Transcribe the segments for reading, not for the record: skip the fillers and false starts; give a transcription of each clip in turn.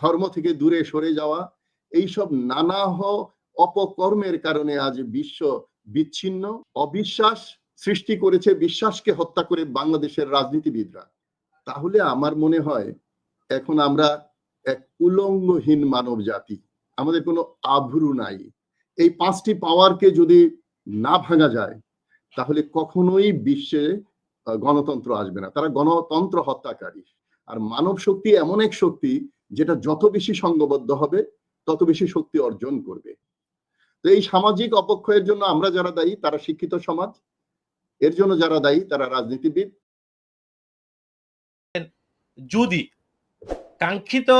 ধর্ম থেকে দূরে সরে যাওয়া, এইসব নানা অপকর্মের কারণে আজ বিশ্ব বিচ্ছিন্ন, অবিশ্বাস সৃষ্টি করেছে, বিশ্বাসকে হত্যা করে বাংলাদেশের রাজনীতিবিদরা। তাহলে আমার মনে হয় এখন আমরা এক উলঙ্গহীন মানব জাতি, আমাদের কোনো আভ্রু নাই। এই 5টি পাওয়ারকে যদি না ভাঙা যায় তাহলে কখনোই বিশ্বে গণতন্ত্র আসবে না। তারা গণতন্ত্র হত্যাকারী। আর মানব শক্তি এমন এক শক্তি যেটা যত বেশি সংঘবদ্ধ হবে তত বেশি শক্তি অর্জন করবে। তো এই সামাজিক অপক্ষয়ের জন্য আমরা যারা দায়ী তারা শিক্ষিত সমাজ, এর জন্য যারা দায়ী তারা রাজনীতিবিদ। যদি কাঙ্ক্ষিত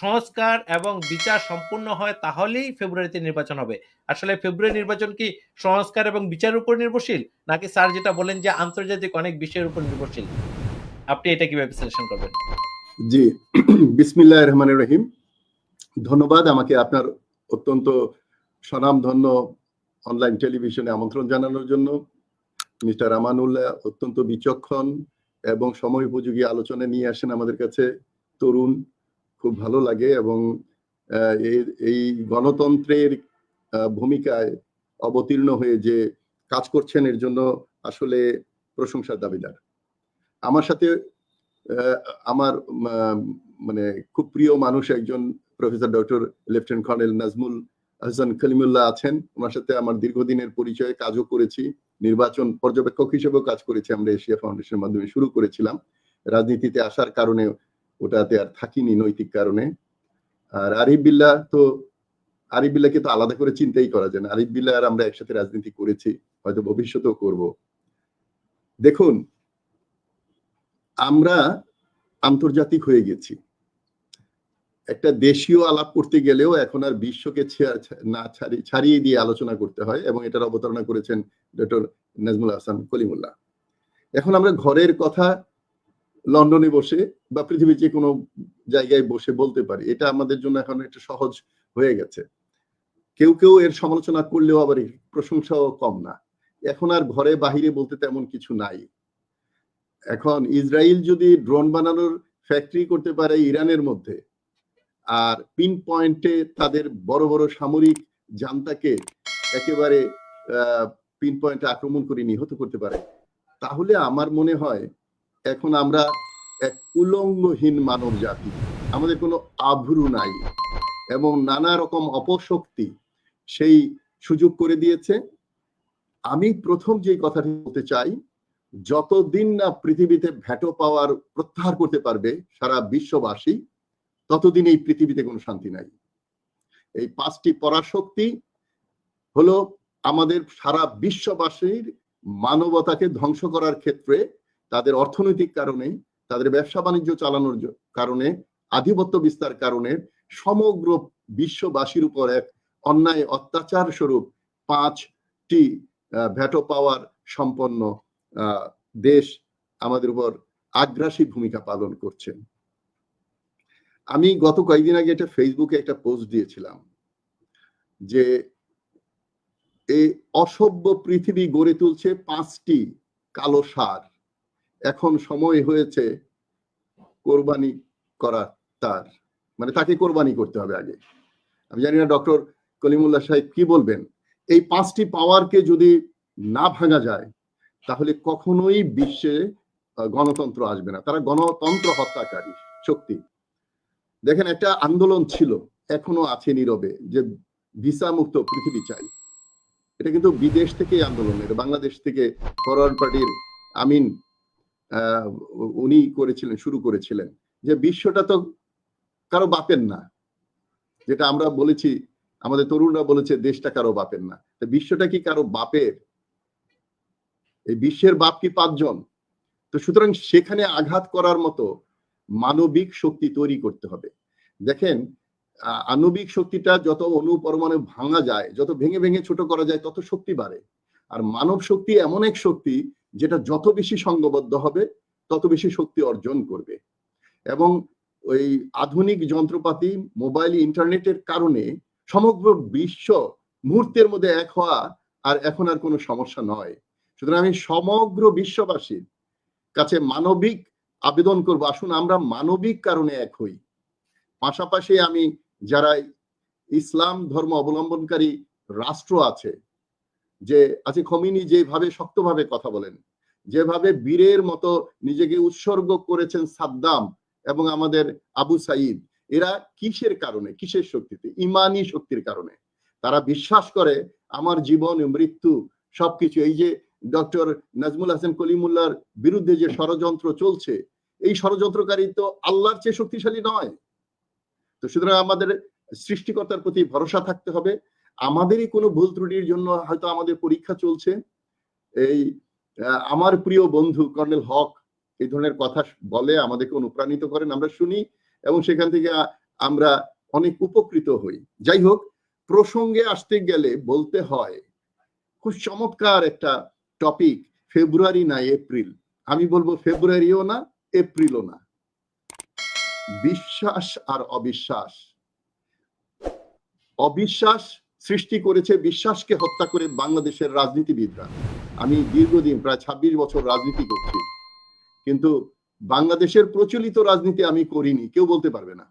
সংস্কার এবং বিচার সম্পূর্ণ হয় তাহলেই ফেব্রুয়ারিতে নির্বাচন হবে। আসলে ফেব্রুয়ারি নির্বাচন কি সংস্কার এবং বিচারের উপর নির্ভরশীল, নাকি স্যার যেটা বলেন যে আন্তর্জাতিক অনেক বিষয়ের উপর নির্ভরশীল? আপনি এটা কিভাবে বিশ্লেষণ করবেন? জি, বিসমিল্লাহির রহমানির রহিম। ধন্যবাদ আমাকে আপনার অত্যন্ত স্বনামধন্য অনলাইন টেলিভিশনে আমন্ত্রণ জানানোর জন্য। মিস্টার আমানুল্লাহ অত্যন্ত বিচক্ষণ এবং সময় উপযোগী আলোচনা নিয়ে আসেন আমাদের কাছে। তরুণ, খুব ভালো লাগে এবং এই গণতন্ত্রের ভূমিকায় অবতীর্ণ হয়ে যে কাজ করছেন এর জন্য আসলে প্রশংসার দাবিদার। আমার সাথে আমার মানে খুব প্রিয় মানুষ একজন professor doctor lieutenant colonel Nazmul Hasan Kalimullah আছেন। ওনার সাথে আমার দীর্ঘদিনের পরিচয়, কাজও করেছি, নির্বাচন পর্যবেক্ষক হিসেবেও কাজ করেছি। আমরা এশিয়া ফাউন্ডেশনের মাধ্যমে শুরু করেছিলাম। রাজনীতিতে আসার কারণে ওটাতে আর থাকিনি নৈতিক কারণে। আর আরিফ বিল্লাহকে তো আলাদা করে চিন্তাই করা যায় না। আরিফ বিল্লাহ আর আমরা একসাথে রাজনীতি করেছি, হয়তো ভবিষ্যতেও করব। দেখুন, আমরা আন্তর্জাতিক হয়ে গেছি। একটা দেশীয় আলাপ করতে গেলেও এখন আর বিশ্বকে ছাড়িয়ে দিয়ে আলোচনা করতে হয়, এবং এটার অবতারণা করেছেন ডক্টর নাজমুল হাসান কলিমুল্লাহ। এখন আমরা ঘরের কথা লন্ডনে বসে বা পৃথিবীর যে কোনো জায়গায় বসে বলতে পারি, এটা আমাদের জন্য এখন একটু সহজ হয়ে গেছে। কেউ কেউ এর সমালোচনা করলেও আবার প্রশংসাও কম না। এখন আর ঘরে বাহিরে বলতে তেমন কিছু নাই। এখন ইসরায়েল যদি ড্রোন বানানোর ফ্যাক্টরি করতে পারে ইরানের মধ্যে, আর পিন পয়েন্টে তাদের বড় বড় সামরিক জান্তাকে একেবারে পিন পয়েন্টে আক্রমণ করে নিহত করতে পারে, তাহলে আমার মনে হয় এখন আমরা এক উলঙ্গহীন মানব জাতি, আমাদের কোনো আভ্রু নাই, এবং নানা রকম অপশক্তি সেই সুযোগ করে দিয়েছে। আমি প্রথম যে কথাটি বলতে চাই, যতদিন না পৃথিবীতে ভ্যাটো পাওয়ার প্রত্যাহার করতে পারবে সারা বিশ্ববাসী, ততদিন এই পৃথিবীতে কোনো শান্তি নাই। এই 5টি পরাশক্তি হলো আমাদের সারা বিশ্ববাসীর মানবতাকে ধ্বংস করার ক্ষেত্রে, তাদের অর্থনৈতিক কারণে, তাদের ব্যবসা বাণিজ্য চালানোর কারণে, আধিপত্য বিস্তার কারণে সমগ্র বিশ্ববাসীর উপর এক অন্যায় অত্যাচার স্বরূপ 5টি ভ্যাটো পাওয়ার সম্পন্ন দেশ আমাদের উপর আগ্রাসী ভূমিকা পালন করছে। আমি গত কয়েকদিন আগে একটা ফেসবুকে একটা পোস্ট দিয়েছিলাম যে এই অসভ্য পৃথিবী গড়ে তুলছে 5টি কালো ষাঁড়, এখন সময় হয়েছে কোরবানি করা তার, মানে তাকে কোরবানি করতে হবে আগে। আমি জানি না ডক্টর কলিমুল্লাহ সাহেব কি বলবেন। এই 5টি পাওয়ারকে যদি না ভাঙা যায় তাহলে কখনোই বিশ্বে গণতন্ত্র আসবে না। তারা গণতন্ত্র হত্যাকারী শক্তি। দেখেন, একটা আন্দোলন ছিল, এখনো আছে নীরবে, যে ভিসা মুক্ত পৃথিবী চাই। এটা কিন্তু বিদেশ থেকে আন্দোলন, এটা বাংলাদেশ থেকে ফরওয়ার্ড পার্টির আমিন উনি শুরু করেছিলেন, যে বিশ্বটা তো কারো বাপের না। যেটা আমরা বলেছি, আমাদের তরুণরা বলেছে দেশটা কারো বাপের না, বিশ্বটা কি কারো বাপের? এই বিশ্বের বাপ কি 5 জন? তো সুতরাং সেখানে আঘাত করার মতো মানবিক শক্তি তৈরি করতে হবে। দেখেন, আণবিক শক্তিটা যত অণু পরমাণু ভাঙা যায়, যত ভেঙে ভেঙে ছোট করা যায়, তত শক্তি বাড়ে। আর মানব শক্তি এমন এক শক্তি যেটা যত বেশি সংঘবদ্ধ হবে তত বেশি শক্তি অর্জন করবে। এবং ওই আধুনিক যন্ত্রপাতি, মোবাইল, ইন্টারনেটের কারণে সমগ্র বিশ্ব মুহূর্তের মধ্যে এক হওয়া আর এখন আর কোনো সমস্যা নয়। সুতরাং আমি সমগ্র পাশাপাশি আমি যারা ইসলাম ধর্ম অবলম্বনকারী রাষ্ট্র আছে, যে আছে খমিনি যেভাবে শক্তভাবে কথা বলেন, যেভাবে বীরের মতো নিজেকে উৎসর্গ করেছেন সাদ্দাম এবং আমাদের আবু সাইদ, এরা কিসের কারণে, কিসের শক্তিতে? ইমানি শক্তির কারণে। তারা বিশ্বাস করে আমার জীবন মৃত্যু সবকিছু, এই যে ডক্টর নাজমুল হাসান কলিমুল্লাহর বিরুদ্ধে যে ষড়যন্ত্র চলছে, এই ষড়যন্ত্রকারী তো আল্লাহর চেয়ে শক্তিশালী নয়। তো সুতরাং আমাদের সৃষ্টিকর্তার প্রতি ভরসা থাকতে হবে। আমাদেরই কোনো ভুল ত্রুটির জন্য হয়তো আমাদের পরীক্ষা চলছে। এই আমার প্রিয় বন্ধু কর্নেল হক এই ধরনের কথা বলে, আমাদেরকে অনুপ্রাণিত করেন, আমরা শুনি এবং সেখান থেকে আমরা অনেক উপকৃত হই। যাই হোক, প্রসঙ্গে আসতে গেলে বলতে হয় খুব চমৎকার একটা টপিক, ফেব্রুয়ারি না এপ্রিল। আমি বলবো ফেব্রুয়ারিও না, এপ্রিলও না। বিশ্বাস আর অবিশ্বাস। অবিশ্বাস সৃষ্টি করেছে বিশ্বাসকে হত্যা করে বাংলাদেশের রাজনীতিবিদরা। আমি দীর্ঘদিন প্রায় 26 বছর রাজনীতি করছি, কিন্তু বাংলাদেশের প্রচলিত রাজনীতি আমি করিনি, কেউ বলতে পারবে না।